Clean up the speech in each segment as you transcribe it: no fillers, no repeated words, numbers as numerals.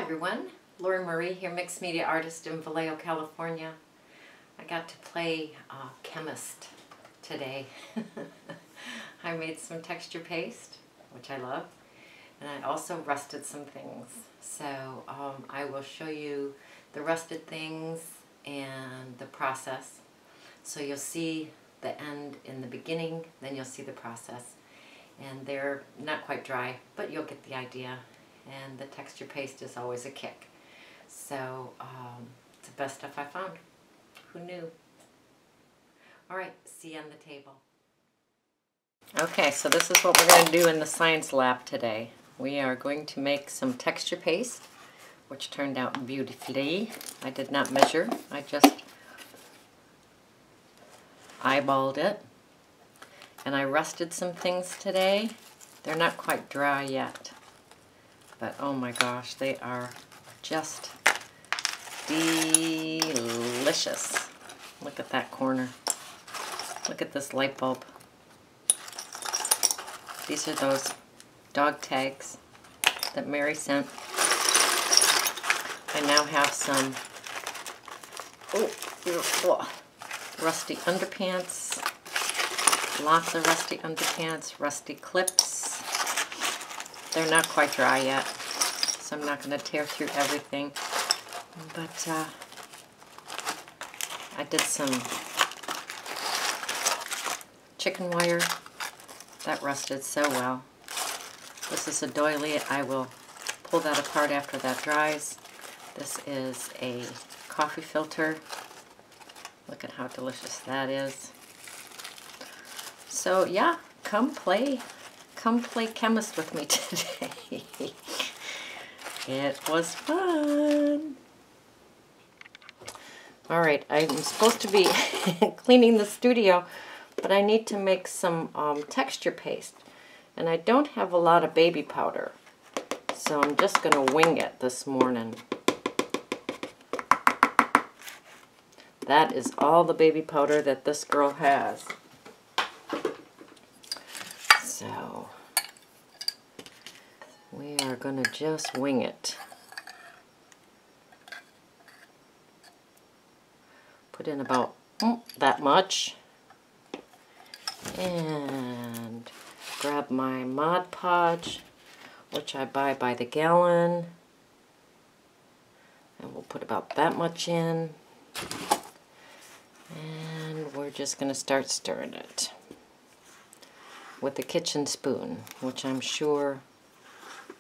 everyone, Lauren Marie here, mixed media artist in Vallejo, California. I got to play chemist today. I made some texture paste, which I love, and I also rusted some things. So I will show you the rusted things and the process. So you'll see the end in the beginning, then you'll see the process. And they're not quite dry, but you'll get the idea. And the texture paste is always a kick. So it's the best stuff I found. Who knew? Alright, see you on the table. Okay, so this is what we're going to do in the science lab today. We are going to make some texture paste, which turned out beautifully. I did not measure, I just eyeballed it. And I rusted some things today. They're not quite dry yet. But oh my gosh, they are just delicious. Look at that corner. Look at this light bulb. These are those dog tags that Mary sent. I now have some rusty underpants. Lots of rusty underpants, rusty clips. They're not quite dry yet, so I'm not going to tear through everything. But I did some chicken wire. That rusted so well. This is a doily. I will pull that apart after that dries. This is a coffee filter. Look at how delicious that is. So yeah, come play chemist with me today. It was fun. Alright, I'm supposed to be cleaning the studio, but I need to make some texture paste. And I don't have a lot of baby powder, so I'm just going to wing it this morning. That is all the baby powder that this girl has. So we are going to just wing it. Put in about that much. And grab my Mod Podge, which I buy by the gallon. And we'll put about that much in. And we're just going to start stirring it with the kitchen spoon, which I'm sure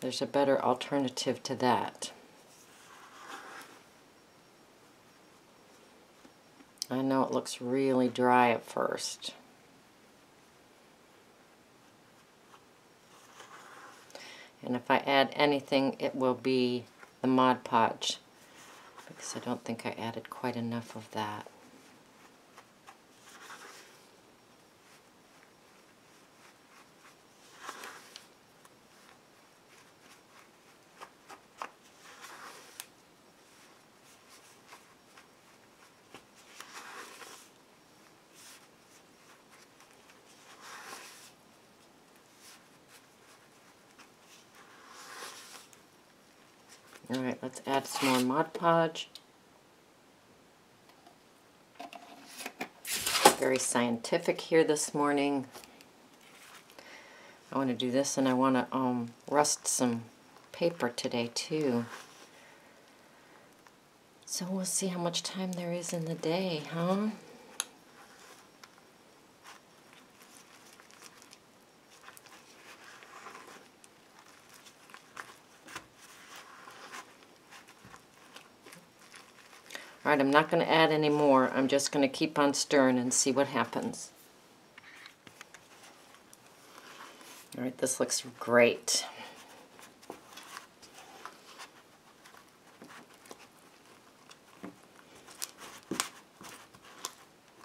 there's a better alternative to that. I know it looks really dry at first. And if I add anything, it will be the Mod Podge, because I don't think I added quite enough of that. Alright, let's add some more Mod Podge. Very scientific here this morning. I want to do this, and I want to rust some paper today too. So we'll see how much time there is in the day, huh? Alright, I'm not going to add any more. I'm just going to keep on stirring and see what happens. Alright, this looks great.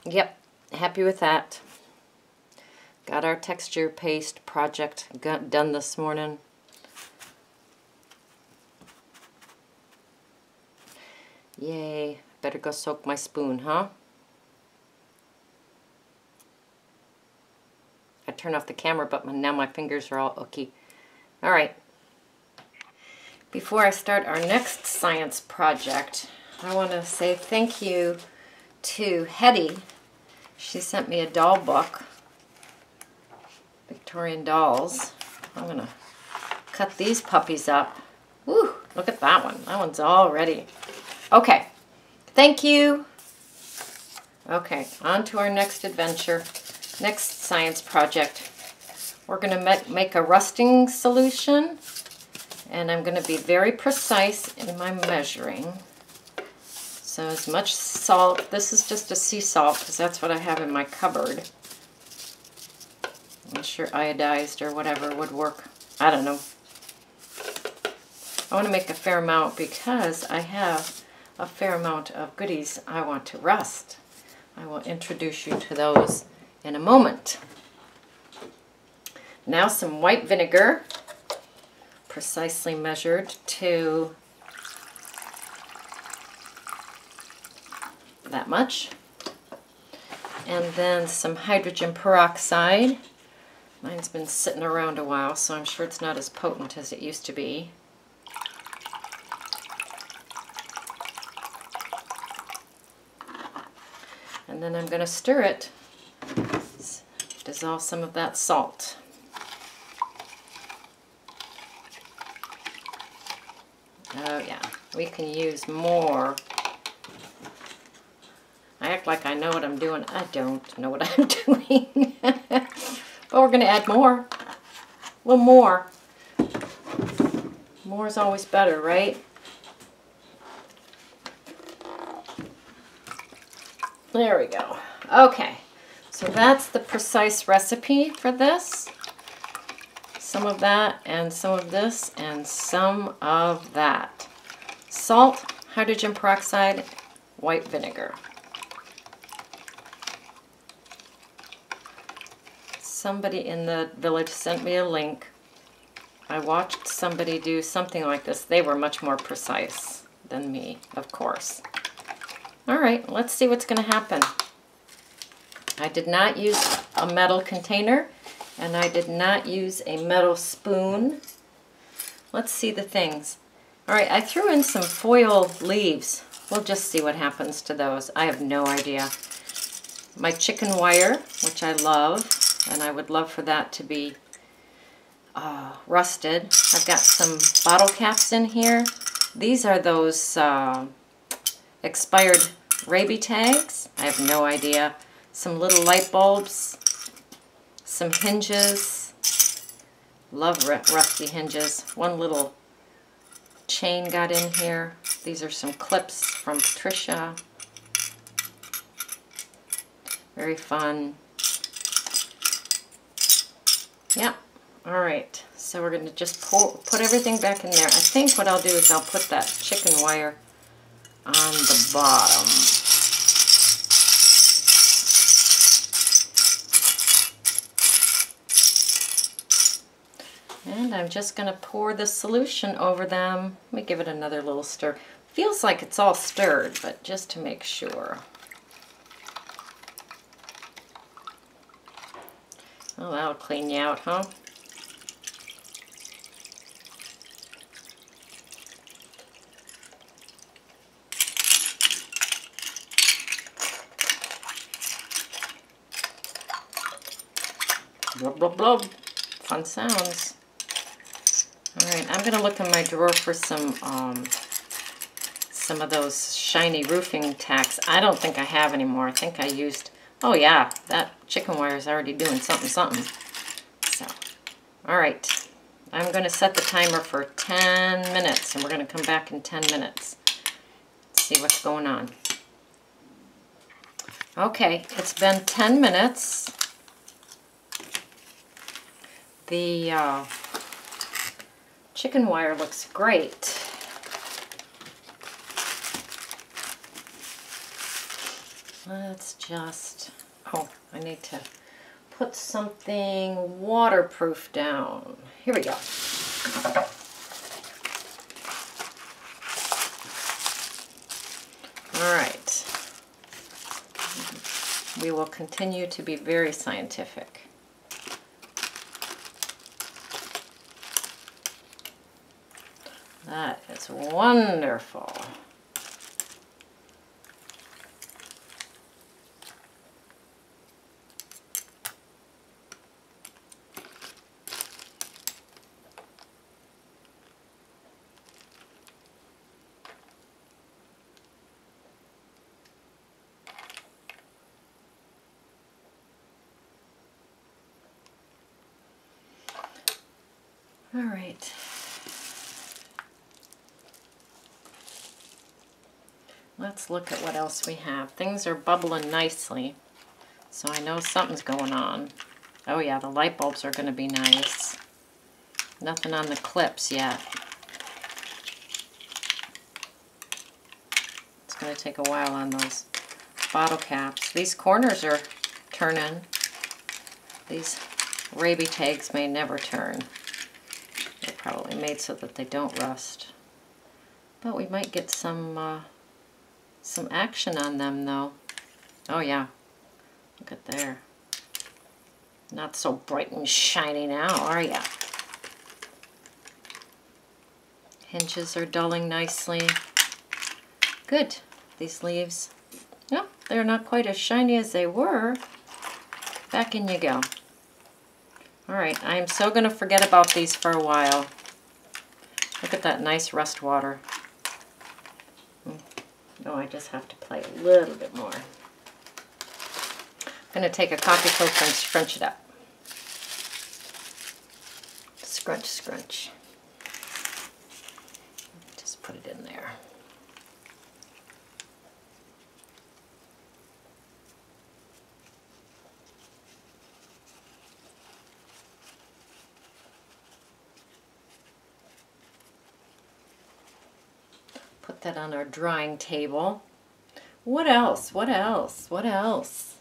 Yep, happy with that. Got our texture paste project done this morning. Yay. Better go soak my spoon, huh? I turned off the camera, but now my fingers are all ooky. All right. Before I start our next science project, I want to say thank you to Hetty. She sent me a doll book, Victorian dolls. I'm going to cut these puppies up. Woo, look at that one. That one's all ready. Okay, thank you. Okay, on to our next adventure, next science project. We're going to make a rusting solution, and I'm going to be very precise in my measuring. So as much salt, this is just a sea salt because that's what I have in my cupboard. I'm sure iodized or whatever would work. I don't know. I want to make a fair amount because I have a fair amount of goodies I want to rust. I will introduce you to those in a moment. Now some white vinegar, precisely measured to that much. And then some hydrogen peroxide. Mine's been sitting around a while, so I'm sure it's not as potent as it used to be. And then I'm going to stir it, dissolve some of that salt. Oh yeah, we can use more. I act like I know what I'm doing. I don't know what I'm doing. But we're going to add more. A little more. More is always better, right? There we go. Okay, so that's the precise recipe for this. Some of that, and some of this, and some of that. Salt, hydrogen peroxide, white vinegar. Somebody in the village sent me a link. I watched somebody do something like this. They were much more precise than me, of course. All right, let's see what's going to happen. I did not use a metal container, and I did not use a metal spoon. Let's see the things. All right, I threw in some foil leaves. We'll just see what happens to those. I have no idea. My chicken wire, which I love, and I would love for that to be rusted. I've got some bottle caps in here. These are those expired rabies tags. I have no idea. Some little light bulbs, some hinges. Love rusty hinges. One little chain got in here. These are some clips from Patricia. Very fun. Yeah. All right. So we're going to just put everything back in there. I think what I'll do is I'll put that chicken wire on the bottom. And I'm just going to pour the solution over them. Let me give it another little stir. Feels like it's all stirred, but just to make sure. Oh, that'll clean you out, huh? Blub, blub, blub. Fun sounds. All right, I'm going to look in my drawer for some of those shiny roofing tacks. I don't think I have anymore. I think I used, oh yeah, that chicken wire is already doing something. So, all right. I'm going to set the timer for 10 minutes, and we're going to come back in 10 minutes. Let's see what's going on. Okay, it's been 10 minutes. The chicken wire looks great. Let's just, oh, I need to put something waterproof down. Here we go. All right. We will continue to be very scientific. That is wonderful. All right. Let's look at what else we have. Things are bubbling nicely, so I know something's going on. Oh yeah, the light bulbs are going to be nice. Nothing on the clips yet. It's going to take a while on those bottle caps. These corners are turning. These raby tags may never turn. They're probably made so that they don't rust. But we might get some action on them though. Oh yeah, look at there. Not so bright and shiny now, are ya? Hinges are dulling nicely. Good. These leaves, yeah, they're not quite as shiny as they were. Back in you go. All right, I am so going to forget about these for a while. Look at that nice rust water. Oh, I just have to play a little bit more. I'm going to take a coffee filter and scrunch it up. Scrunch, scrunch. Just put it in there. Put that on our drying table. What else? What else? What else?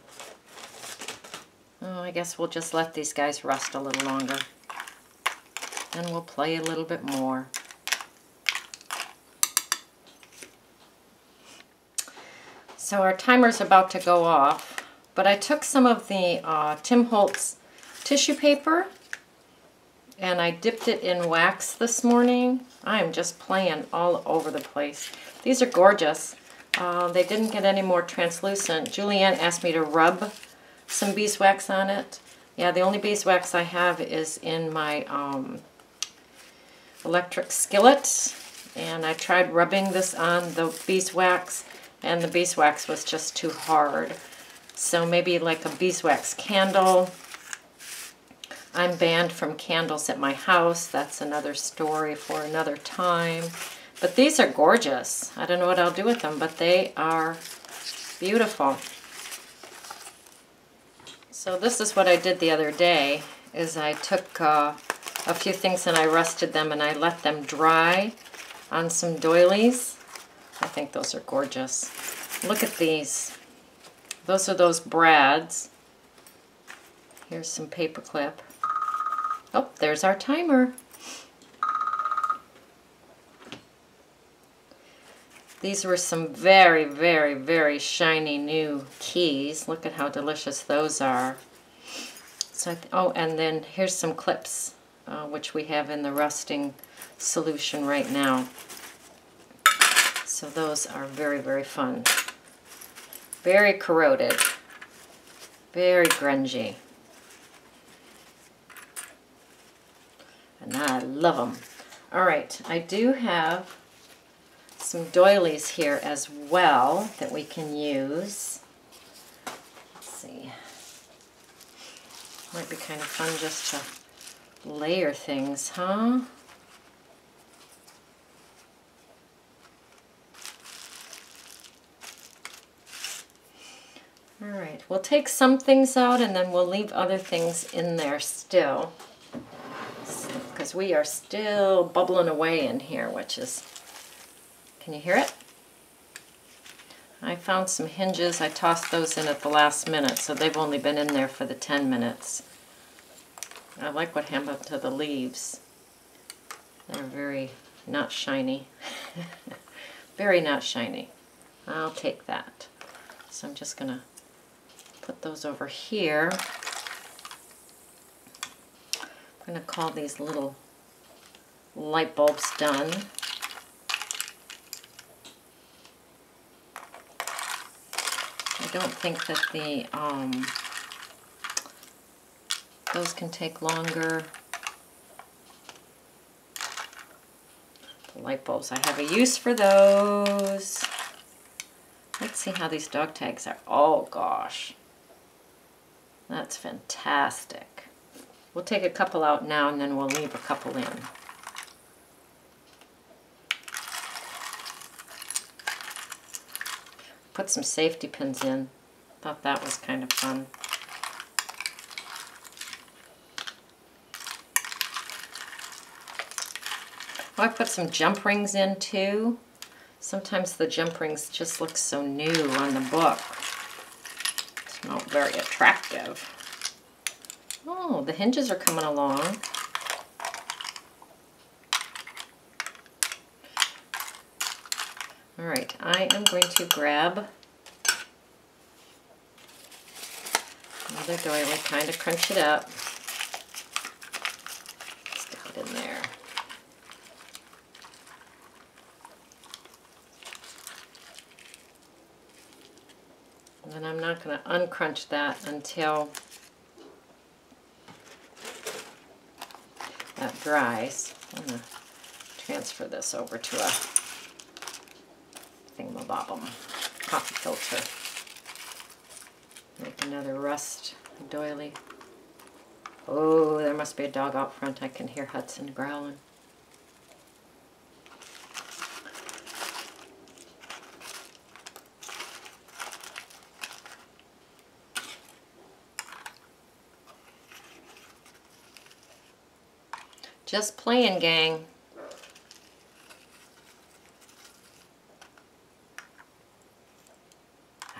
Oh, I guess we'll just let these guys rust a little longer. And we'll play a little bit more. So our timer's about to go off, but I took some of the Tim Holtz tissue paper and I dipped it in wax this morning. I am just playing all over the place. These are gorgeous. They didn't get any more translucent. Julianne asked me to rub some beeswax on it. Yeah, the only beeswax I have is in my electric skillet, and I tried rubbing this on the beeswax, and the beeswax was just too hard. So maybe like a beeswax candle. I'm banned from candles at my house. That's another story for another time. But these are gorgeous. I don't know what I'll do with them, but they are beautiful. So this is what I did the other day, is I took a few things and I rusted them and I let them dry on some doilies. I think those are gorgeous. Look at these. Those are those brads. Here's some paper clip. Oh, there's our timer. These were some very, very, very shiny new keys. Look at how delicious those are. So, oh, and then here's some clips, which we have in the rusting solution right now. So those are very, very fun. Very corroded. Very grungy. And I love them. All right, I do have some doilies here as well that we can use. Let's see. Might be kind of fun just to layer things, huh? All right, we'll take some things out and then we'll leave other things in there still, because we are still bubbling away in here, which is, can you hear it? I found some hinges. I tossed those in at the last minute, so they've only been in there for the 10 minutes. I like what happened to the leaves. They're very not shiny. Very not shiny. I'll take that. So I'm just going to put those over here. I'm going to call these little light bulbs done. don't think that the those can take longer. The light bulbs, I have a use for those. Let's see how these dog tags are. Oh gosh, that's fantastic. We'll take a couple out now and then we'll leave a couple in. Put some safety pins in. Thought that was kind of fun. Oh, I put some jump rings in too. Sometimes the jump rings just look so new on the book. It's not very attractive. Oh, the hinges are coming along. All right, I am going to grab another doily, kind of crunch it up. Stick it in there. And then I'm not going to uncrunch that until that dries. I'm going to transfer this over to a thingamabobbum coffee filter. Make another rust doily. Oh, there must be a dog out front. I can hear Hudson growling. Just playing, gang.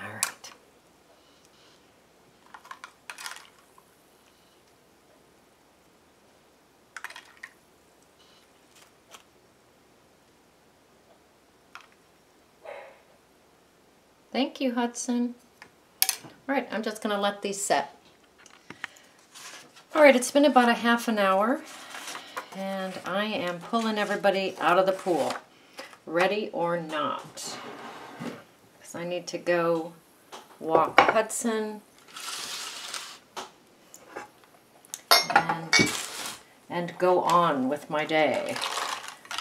All right. Thank you, Hudson. All right, I'm just gonna let these set. All right, it's been about a half an hour. And I am pulling everybody out of the pool, ready or not. Because I need to go walk Hudson and go on with my day.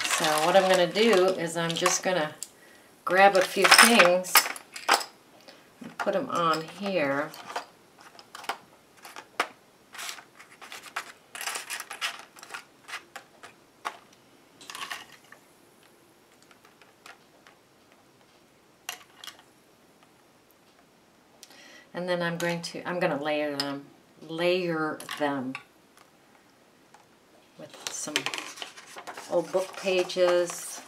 So what I'm going to do is I'm just going to grab a few things and put them on here. And then I'm going to layer them with some old book pages.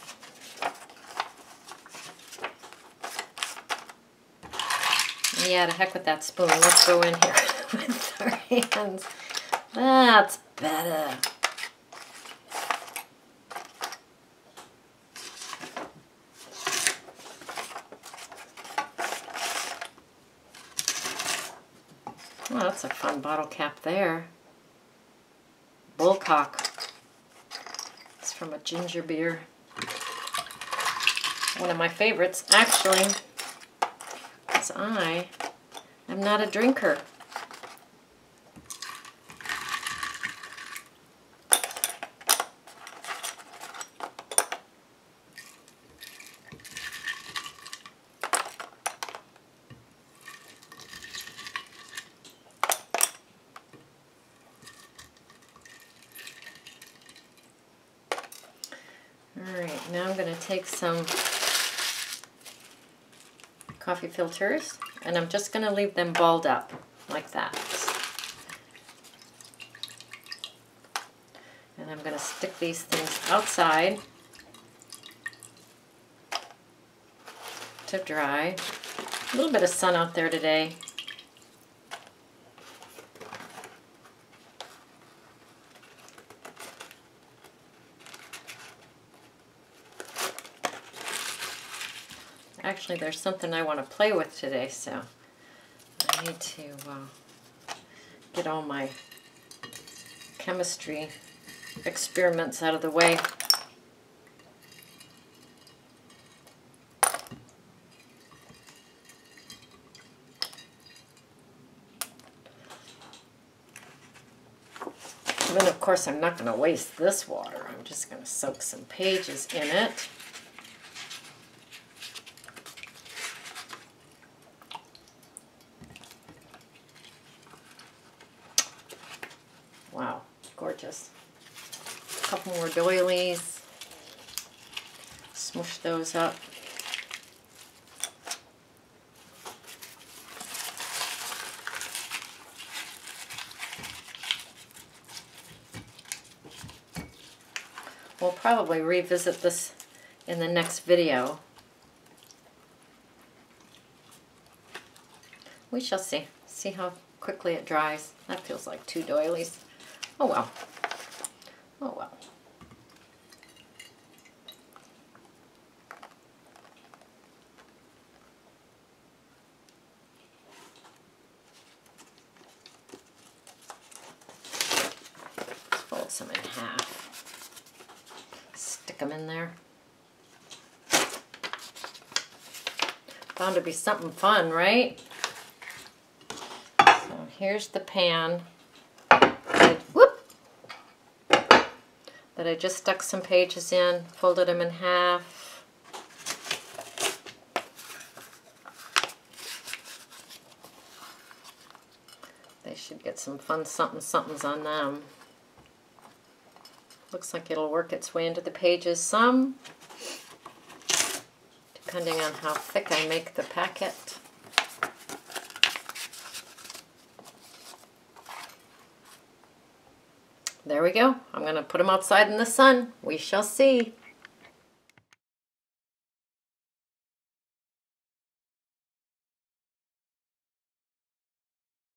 Yeah, to heck with that spoon. Let's go in here with our hands. That's better. Oh, that's a fun bottle cap there. Bullcock. It's from a ginger beer. One of my favorites, actually, because I am not a drinker. Alright, now I'm going to take some coffee filters and I'm just going to leave them balled up like that. And I'm going to stick these things outside to dry. A little bit of sun out there today. Actually, there's something I want to play with today, so I need to get all my chemistry experiments out of the way. course, I'm not going to waste this water. I'm just going to soak some pages in it. Wow, gorgeous. A couple more doilies. Smush those up. We'll probably revisit this in the next video. We shall see. See how quickly it dries. That feels like 2 doilies. Oh well. Oh well. Let's fold some in half. Stick them in there. Bound to be something fun, right? So here's the pan that I just stuck some pages in, folded them in half. They should get some fun somethings on them. Looks like it'll work its way into the pages some, depending on how thick I make the packet. There we go. I'm going to put them outside in the sun. We shall see.